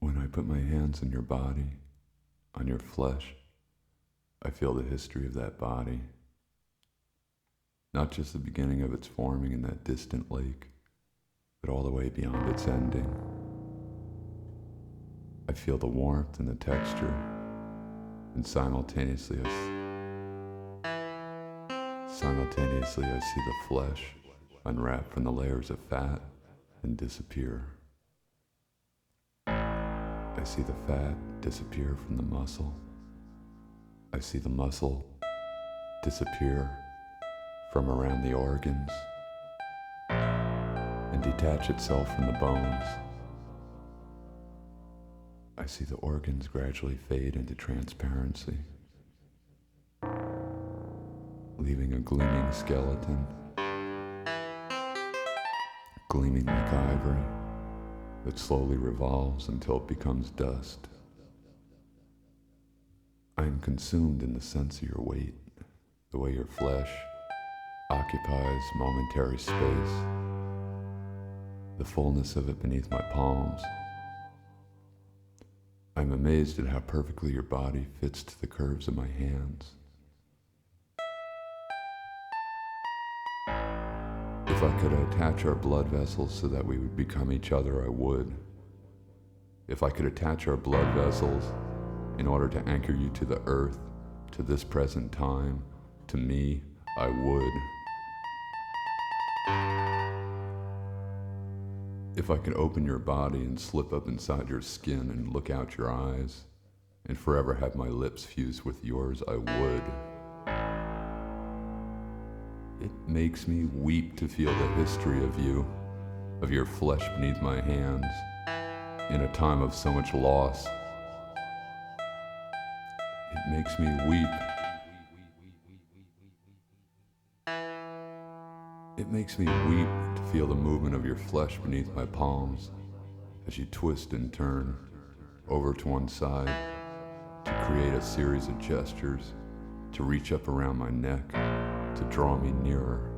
When I put my hands on your body, on your flesh, I feel the history of that body. Not just the beginning of its forming in that distant lake, but all the way beyond its ending. I feel the warmth and the texture, and simultaneously I see the flesh unwrap from the layers of fat and disappear. I see the fat disappear from the muscle. I see the muscle disappear from around the organs and detach itself from the bones. I see the organs gradually fade into transparency, leaving a gleaming skeleton, gleaming like ivory, that slowly revolves until it becomes dust. I am consumed in the sense of your weight, the way your flesh occupies momentary space, the fullness of it beneath my palms. I'm amazed at how perfectly your body fits to the curves of my hands. If I could attach our blood vessels so that we would become each other, I would. If I could attach our blood vessels in order to anchor you to the earth, to this present time, to me, I would. If I could open your body and slip up inside your skin and look out your eyes, and forever have my lips fused with yours, I would. It makes me weep to feel the history of you, of your flesh beneath my hands, in a time of so much loss. It makes me weep. It makes me weep to feel the movement of your flesh beneath my palms as you twist and turn over to one side to create a series of gestures, to reach up around my neck, to draw me nearer.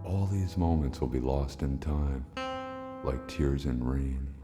All these moments will be lost in time, like tears in rain.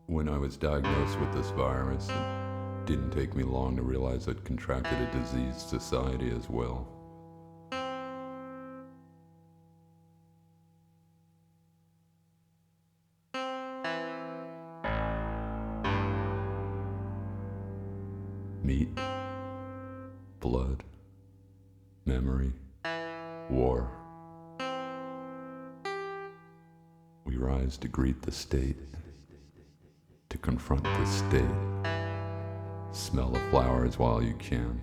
When I was diagnosed with this virus, it didn't take me long to realize I'd contracted a diseased society as well. Meat, blood, memory, war. We rise to greet the state, to confront the state. Smell the flowers while you can.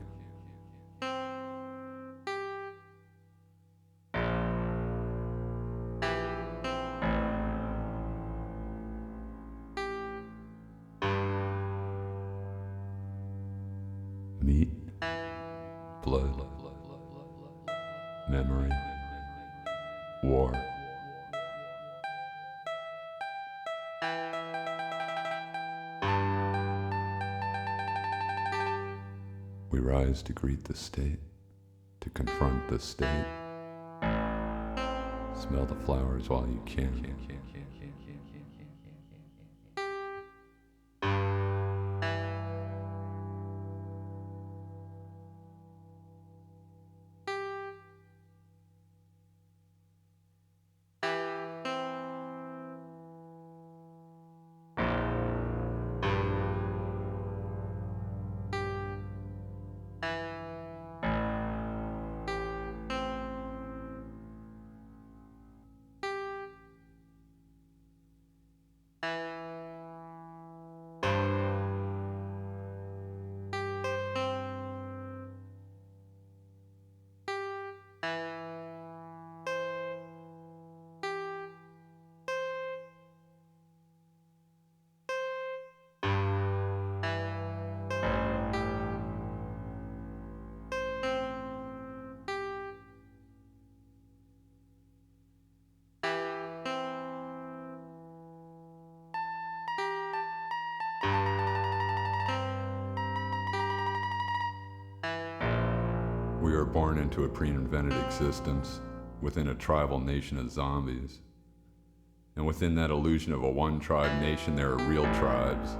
Meat, blood, memory, war. We rise to greet the state, to confront the state. Smell the flowers while you can. we were born into a pre-invented existence within a tribal nation of zombies. And within that illusion of a one-tribe nation, there are real tribes.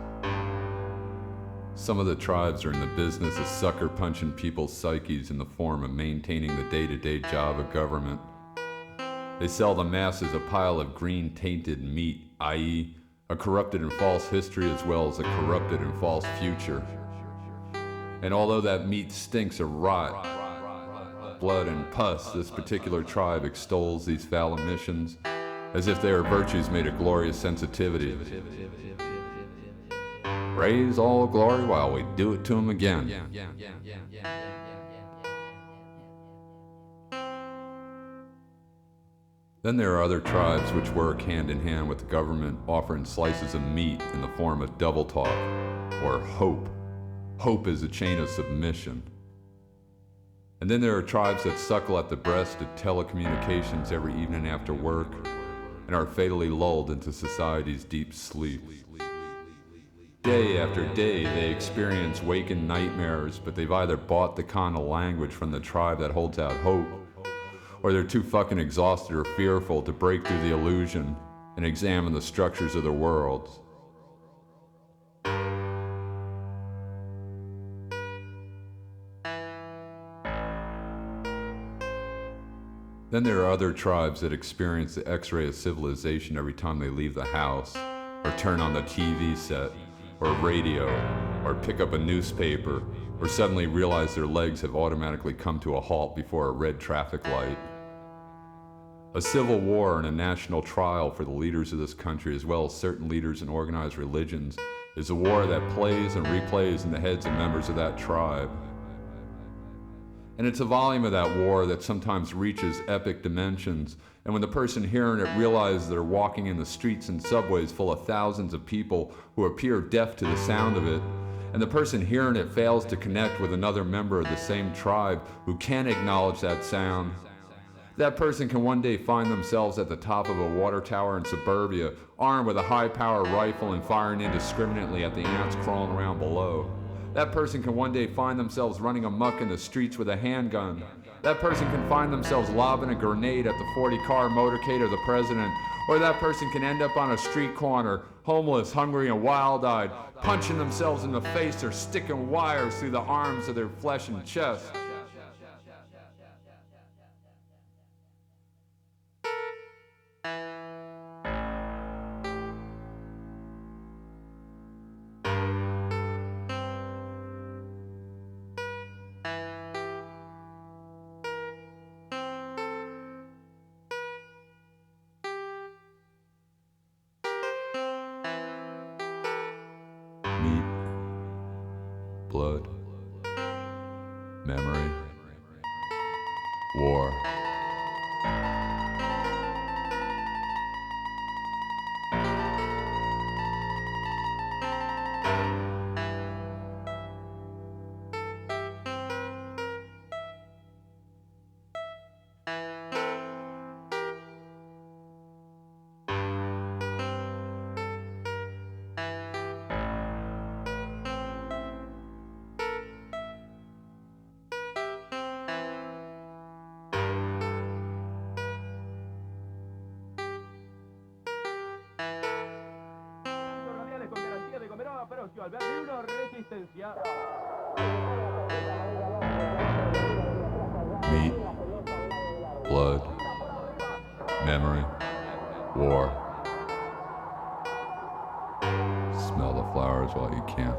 Some of the tribes are in the business of sucker-punching people's psyches in the form of maintaining the day-to-day job of government. They sell the masses a pile of green tainted meat, i.e., a corrupted and false history as well as a corrupted and false future. And although that meat stinks of rot, blood, and pus, this particular tribe extols these foul emissions as if they are virtues made of glorious sensitivity. Praise all glory while we do it to them again. Then there are other tribes which work hand in hand with the government, offering slices of meat in the form of double talk, or hope. Hope is a chain of submission. And then there are tribes that suckle at the breast of telecommunications every evening after work and are fatally lulled into society's deep sleep. Day after day, they experience waking nightmares, but they've either bought the kind of language from the tribe that holds out hope, or they're too fucking exhausted or fearful to break through the illusion and examine the structures of their worlds. Then there are other tribes that experience the X-ray of civilization every time they leave the house, or turn on the TV set, or radio, or pick up a newspaper, or suddenly realize their legs have automatically come to a halt before a red traffic light. A civil war and a national trial for the leaders of this country, as well as certain leaders in organized religions, is a war that plays and replays in the heads of members of that tribe. And it's a volume of that war that sometimes reaches epic dimensions, and when the person hearing it realizes they're walking in the streets and subways full of thousands of people who appear deaf to the sound of it, and the person hearing it fails to connect with another member of the same tribe who can acknowledge that sound, that person can one day find themselves at the top of a water tower in suburbia, armed with a high-power rifle and firing indiscriminately at the ants crawling around below. That person can one day find themselves running amok in the streets with a handgun. That person can find themselves lobbing a grenade at the 40-car motorcade of the president. Or that person can end up on a street corner, homeless, hungry, and wild-eyed, punching themselves in the face or sticking wires through the arms of their flesh and chest. Meat, blood, memory, war. Meat, blood, memory, war. Smell the flowers while you can.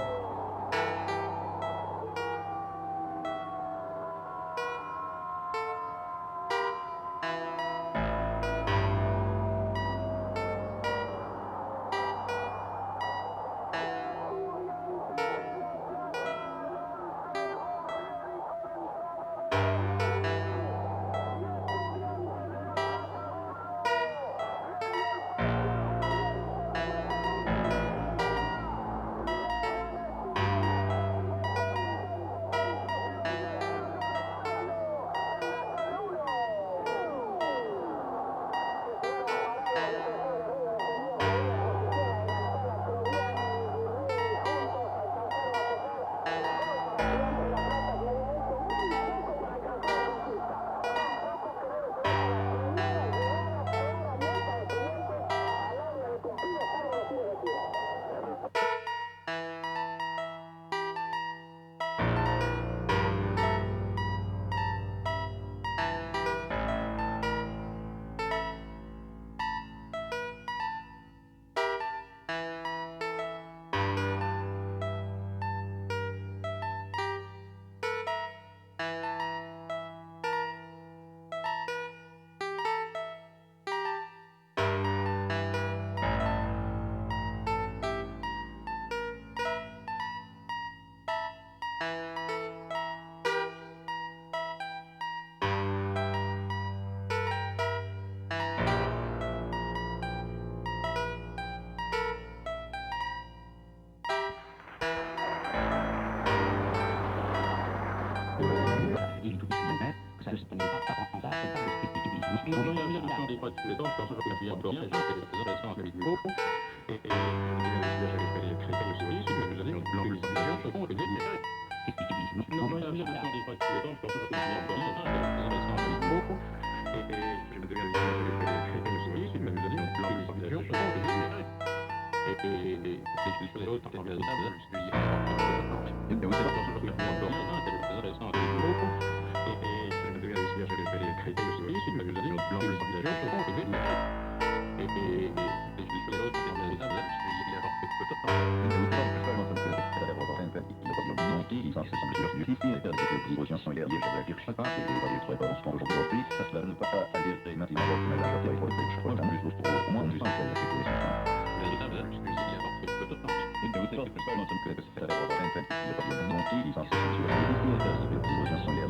Thank you.